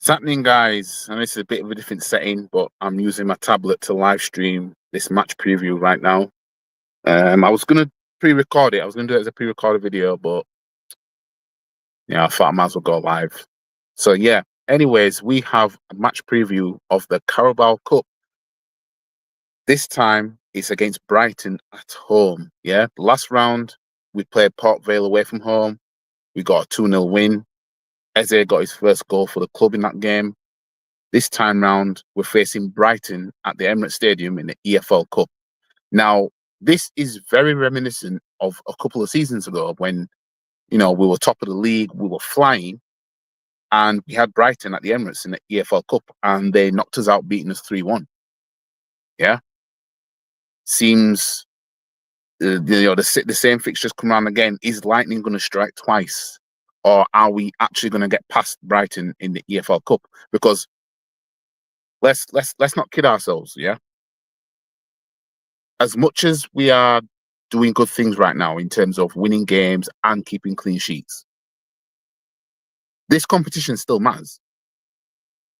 What's happening, guys? And this is a bit of a different setting, but I'm using my tablet to live stream this match preview right now. I was gonna pre-record it. I was gonna do it as a pre-recorded video, but yeah, I thought I might as well go live. So yeah. Anyways, we have a match preview of the Carabao Cup. This time it's against Brighton at home. Yeah, last round we played Port Vale away from home. We got a 2-0 win. Eze got his first goal for the club in that game. This time round, we're facing Brighton at the Emirates Stadium in the EFL Cup. Now, this is very reminiscent of a couple of seasons ago when, we were top of the league, we were flying, and we had Brighton at the Emirates in the EFL Cup, and they knocked us out, beating us 3-1. Yeah? Seems, the same fixtures come around again. Is lightning going to strike twice? Or are we actually going to get past Brighton in the EFL Cup? Because let's not kid ourselves, yeah? As much as we are doing good things right now in terms of winning games and keeping clean sheets, this competition still matters.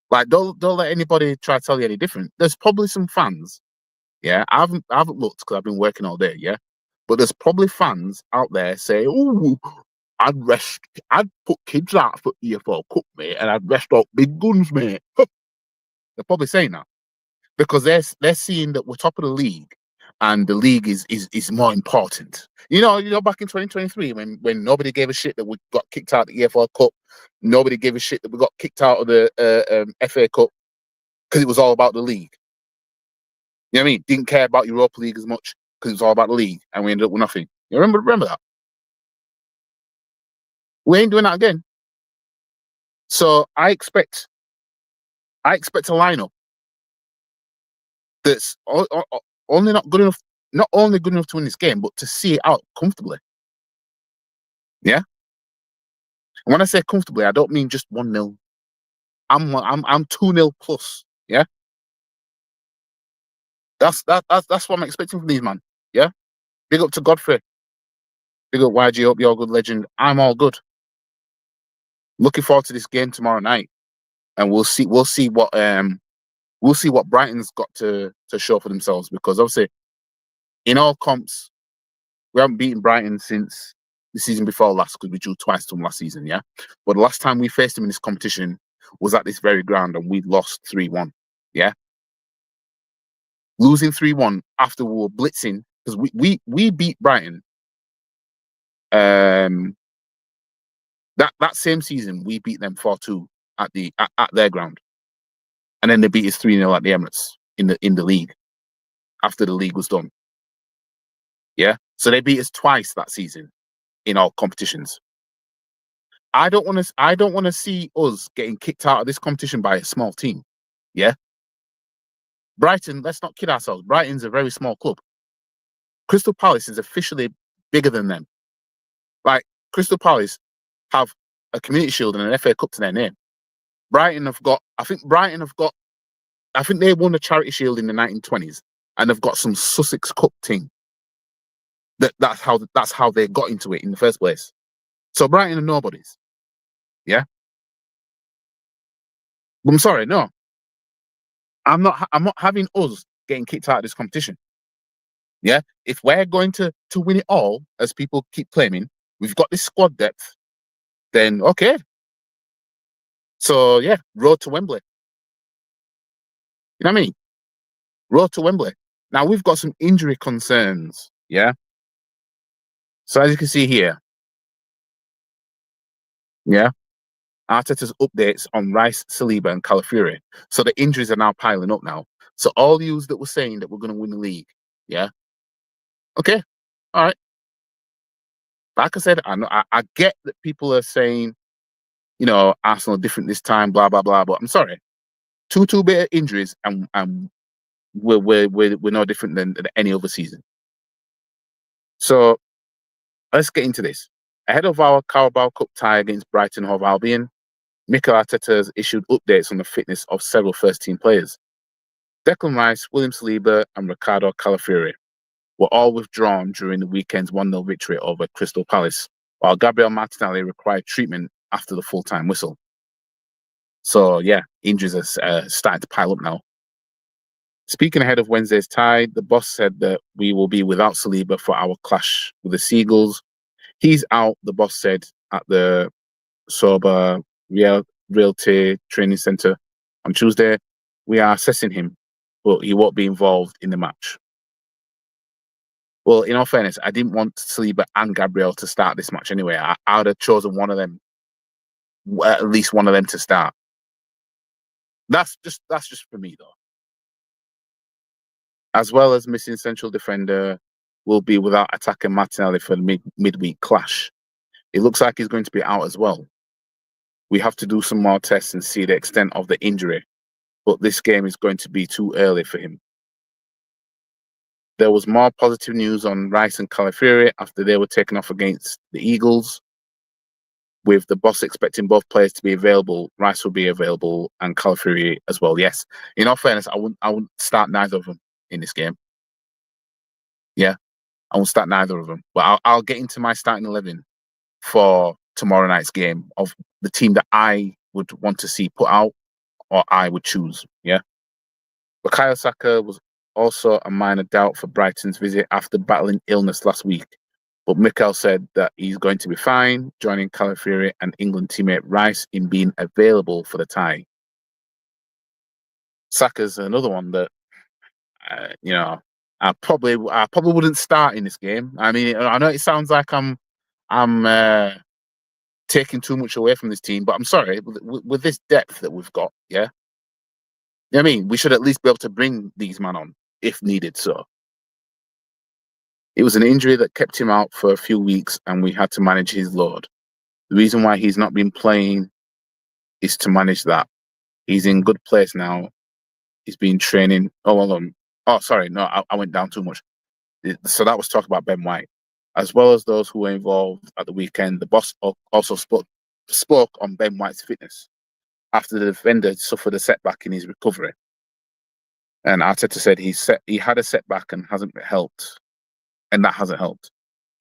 Like, don't let anybody try to tell you any different. There's probably some fans, yeah? I haven't looked because I've been working all day, yeah? But there's probably fans out there saying, "Oh, I'd put kids out for EFL Cup, mate, and I'd rest out big guns, mate." They're probably saying that because they're seeing that we're top of the league, and the league is more important. Back in 2023, when nobody gave a shit that we got kicked out of the EFL Cup, nobody gave a shit that we got kicked out of the FA Cup because it was all about the league. You know what I mean? Didn't care about Europa League as much because it was all about the league, and we ended up with nothing. You remember that? We ain't doing that again. So I expect a lineup that's only not good enough, not only good enough to win this game, but to see it out comfortably. Yeah. And when I say comfortably, I don't mean just 1-0. I'm 2-0 plus. Yeah. That's what I'm expecting from these man. Yeah. Big up to Godfrey. Big up YG. Hope you're a good legend. I'm all good. Looking forward to this game tomorrow night, and we'll see what Brighton's got to show for themselves, because obviously in all comps we haven't beaten Brighton since the season before last, because we drew twice to them last season, yeah? But the last time we faced them in this competition was at this very ground, and we lost 3-1, yeah? Losing 3-1 after we were blitzing, because we beat Brighton. That same season, we beat them 4-2 at their ground. And then they beat us 3-0 at the Emirates in the league, after the league was done. Yeah? So they beat us twice that season in all competitions. I don't want to see us getting kicked out of this competition by a small team. Yeah. Brighton, let's not kid ourselves. Brighton's a very small club. Crystal Palace is officially bigger than them. Like, Crystal Palace have a Community Shield and an FA Cup to their name. I think they won a Charity Shield in the 1920s, and they've got some Sussex Cup team. That's how they got into it in the first place. So Brighton are nobodies. Yeah. But I'm sorry, no. I'm not having us getting kicked out of this competition. Yeah. If we're going to win it all, as people keep claiming, we've got this squad depth, then okay. So yeah, road to Wembley. You know what I mean? Road to Wembley. Now we've got some injury concerns. Yeah. So as you can see here, yeah, Arteta's updates on Rice, Saliba, and Calafiori. So the injuries are now piling up now. So all yous that were saying that we're going to win the league, yeah, okay, all right. Like I said, I get that people are saying, Arsenal are different this time, blah blah blah. But I'm sorry, two bit injuries, and we're no different than any other season. So let's get into this. Ahead of our Carabao Cup tie against Brighton Hove Albion, Mikel Arteta has issued updates on the fitness of several first-team players. Declan Rice, William Saliba, and Ricardo Calafiori were all withdrawn during the weekend's 1-0 victory over Crystal Palace, while Gabriel Martinelli required treatment after the full-time whistle. So yeah, injuries are starting to pile up now. Speaking ahead of Wednesday's tie, the boss said that we will be without Saliba for our clash with the Seagulls. He's out, the boss said, at the Sober Realty Training Centre on Tuesday. We are assessing him, but he won't be involved in the match. Well, in all fairness, I didn't want Saliba and Gabriel to start this match anyway. I would have chosen one of them, at least one of them to start. That's just for me though. As well as missing central defender, will be without attacker Martinelli for the midweek clash. It looks like he's going to be out as well. We have to do some more tests and see the extent of the injury, but this game is going to be too early for him. There was more positive news on Rice and Calafiori after they were taken off against the Eagles. With the boss expecting both players to be available, Rice will be available and Calafiori as well. Yes, in all fairness, I wouldn't start neither of them in this game. Yeah, I won't start neither of them. But I'll get into my starting 11 for tomorrow night's game of the team that I would want to see put out or I would choose. Yeah. Bukayo Saka was also a minor doubt for Brighton's visit after battling illness last week. But Mikel said that he's going to be fine, joining Calafiori and England teammate Rice in being available for the tie. Saka's another one that, I probably wouldn't start in this game. I mean, I know it sounds like I'm taking too much away from this team, but I'm sorry, with this depth that we've got, yeah. I mean, we should at least be able to bring these men on if needed. So it was an injury that kept him out for a few weeks, and we had to manage his load. The reason why he's not been playing is to manage that. He's in good place now. He's been training. Oh, hold on. Oh, sorry. No, I went down too much. So that was talk about Ben White. As well as those who were involved at the weekend, the boss also spoke on Ben White's fitness after the defender suffered a setback in his recovery. And Arteta said he had a setback and hasn't helped, and that hasn't helped.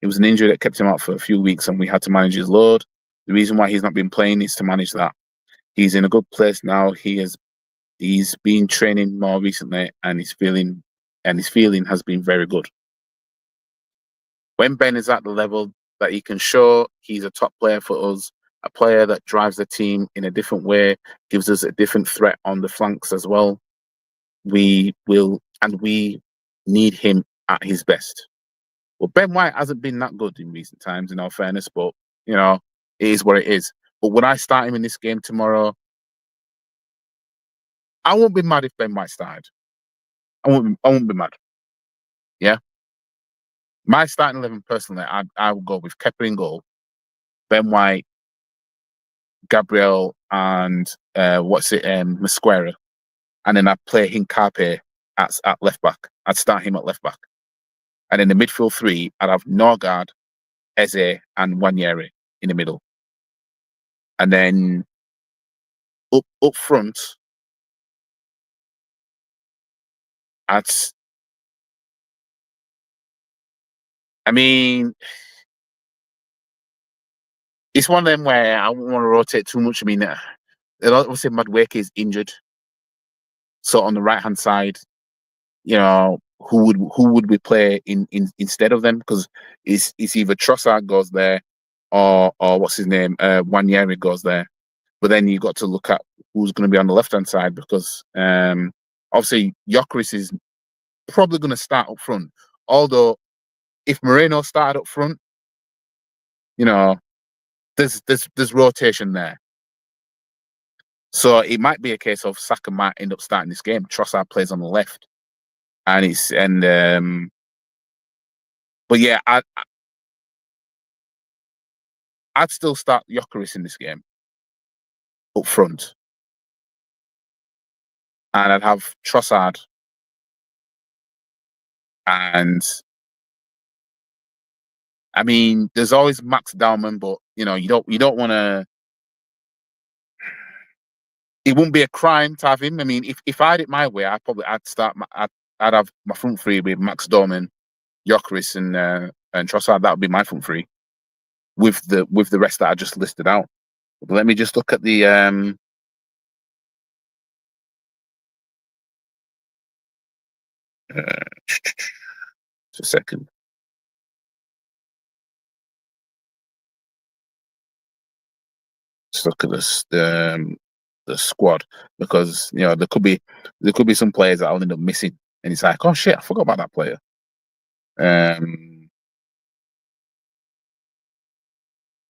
It was an injury that kept him out for a few weeks, and we had to manage his load. The reason why he's not been playing is to manage that. He's in a good place now. He's been training more recently, and his feeling has been very good. When Ben is at the level that he can show, he's a top player for us, a player that drives the team in a different way, gives us a different threat on the flanks as well. We need him at his best. Well, Ben White hasn't been that good in recent times, in all fairness, but, it is what it is. But when I start him in this game tomorrow, I won't be mad if Ben White started. I won't be mad. Yeah? My starting 11, personally, I will go with Kepa in goal, Ben White, Gabriel, and Mosquera. And then I'd play Hincapié at left back. I'd start him at left back. And in the midfield three, I'd have Norgard, Eze, and Wanyeri in the middle. And then up front, it's one of them where I wouldn't want to rotate too much. I mean, obviously Madueke is injured. So on the right hand side, who would we play in instead of them? Because it's either Trossard goes there or what's his name, Wanyeri goes there. But then you've got to look at who's going to be on the left hand side because obviously Gyökeres is probably going to start up front. Although if Moreno started up front, there's rotation there. So it might be a case of Saka might end up starting this game. Trossard plays on the left. But yeah, I'd still start Gyökeres in this game up front, and I'd have Trossard, and I mean, there's always Max Dowman, but you don't want to. It wouldn't be a crime to have him. I mean, if I had it my way, I'd have my front three with Max Dowman, Gyökeres, and Trossard. That would be my front three, with the rest that I just listed out. But let me just look at the Just a second. Just look at this, the squad, because there could be some players that I'll end up missing, and it's like, oh shit, I forgot about that player.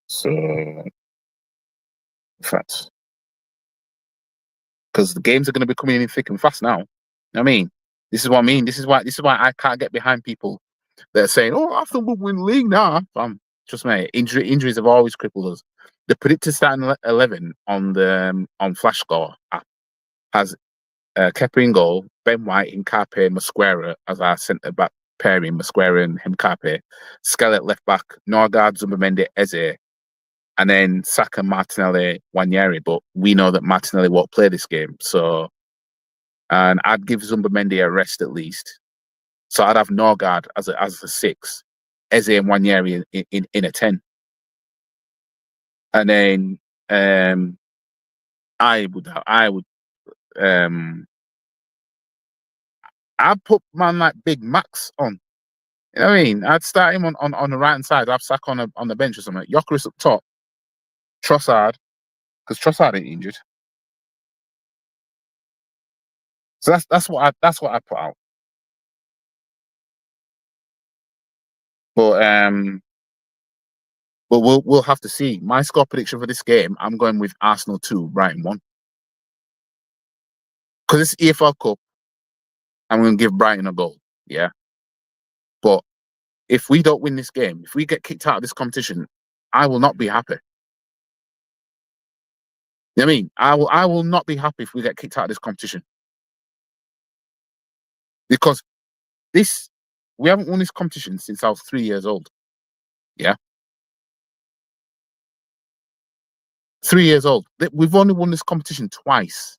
So in fact, because the games are going to be coming in thick and fast now. I mean, this is what I mean. This is why I can't get behind people that are saying, "Oh, Arsenal will win the league now." Trust me, injuries have always crippled us. The predicted starting 11 on the Flash Score app has Kepa in goal, Ben White, Hincapié, Mosquera as our centre back pairing, Mosquera and Hincapié, Skelet left back, Norgard, Zumbamendi, Eze, and then Saka, Martinelli, Wanyeri. But we know that Martinelli won't play this game, so and I'd give Zumbamendi a rest at least. So I'd have Norgard as a 6, Eze and Wanyeri in a 10. And then I'd put man like Big Max on. You know what I mean? I'd start him on the right hand side. I'd have Saka on the bench or something. Gyökeres up top, Trossard, because Trossard ain't injured. So that's what I put out. But we'll have to see. My score prediction for this game, I'm going with Arsenal 2, Brighton 1. Because it's EFL Cup, I'm going to give Brighton a goal. Yeah. But if we don't win this game, if we get kicked out of this competition, I will not be happy. You know what I mean? I will not be happy if we get kicked out of this competition. Because we haven't won this competition since I was 3 years old. Yeah. 3 years old. We've only won this competition twice.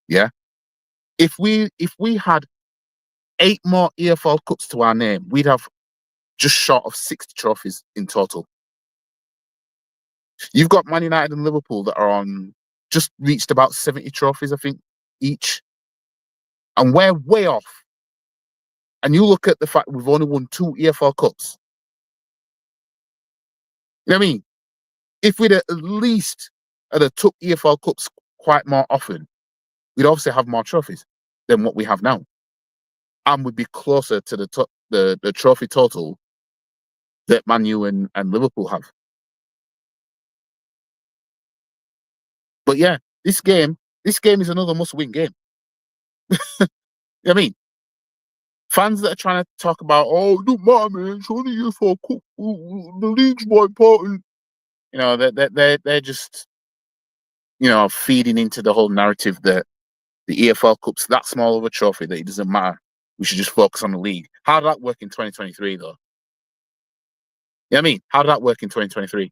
Yeah. If we had 8 more EFL Cups to our name, we'd have just short of 60 trophies in total. You've got Man United and Liverpool that are on just reached about 70 trophies, I think, each. And we're way off. And you look at the fact we've only won 2 EFL Cups. You know what I mean? If we'd at least took EFL Cups quite more often, we'd obviously have more trophies than what we have now. And we'd be closer to the trophy total that Man U and Liverpool have. But yeah, this game is another must-win game. You know what I mean? Fans that are trying to talk about, oh, don't matter, man, it's only EFL Cup. The league's more important. You know, they're just, feeding into the whole narrative that the EFL Cup's that small of a trophy that it doesn't matter. We should just focus on the league. How did that work in 2023, though? You know what I mean? How did that work in 2023?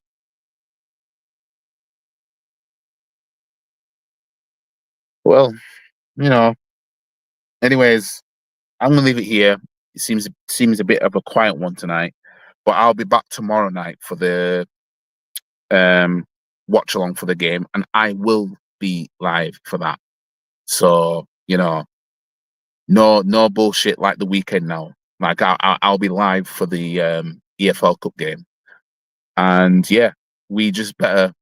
Well, anyways, I'm going to leave it here. It seems a bit of a quiet one tonight, but I'll be back tomorrow night for the watch along for the game, and I will be live for that. So, no bullshit like the weekend now. Like I'll be live for the EFL Cup game, and yeah, we just better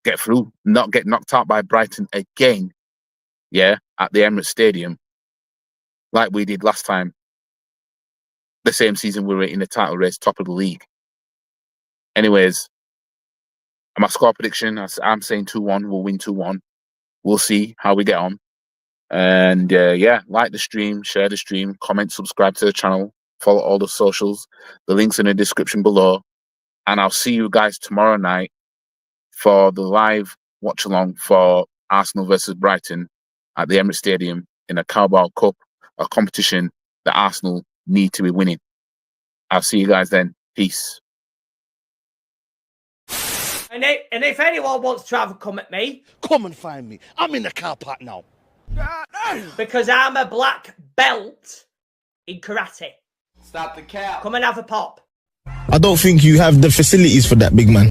get through, not get knocked out by Brighton again. Yeah, at the Emirates Stadium, like we did last time. The same season we were in the title race, top of the league. Anyways, my score prediction, I'm saying 2-1. We'll win 2-1. We'll see how we get on. And yeah, like the stream, share the stream, comment, subscribe to the channel, follow all the socials. The links in the description below. And I'll see you guys tomorrow night for the live watch along for Arsenal versus Brighton at the Emirates Stadium in a Carabao Cup, a competition that Arsenal need to be winning. I'll see you guys then. Peace. And if anyone wants to have a come at me, come and find me. I'm in the car park now. Because I'm a black belt in karate. Stop the cap. Come and have a pop. I don't think you have the facilities for that, big man.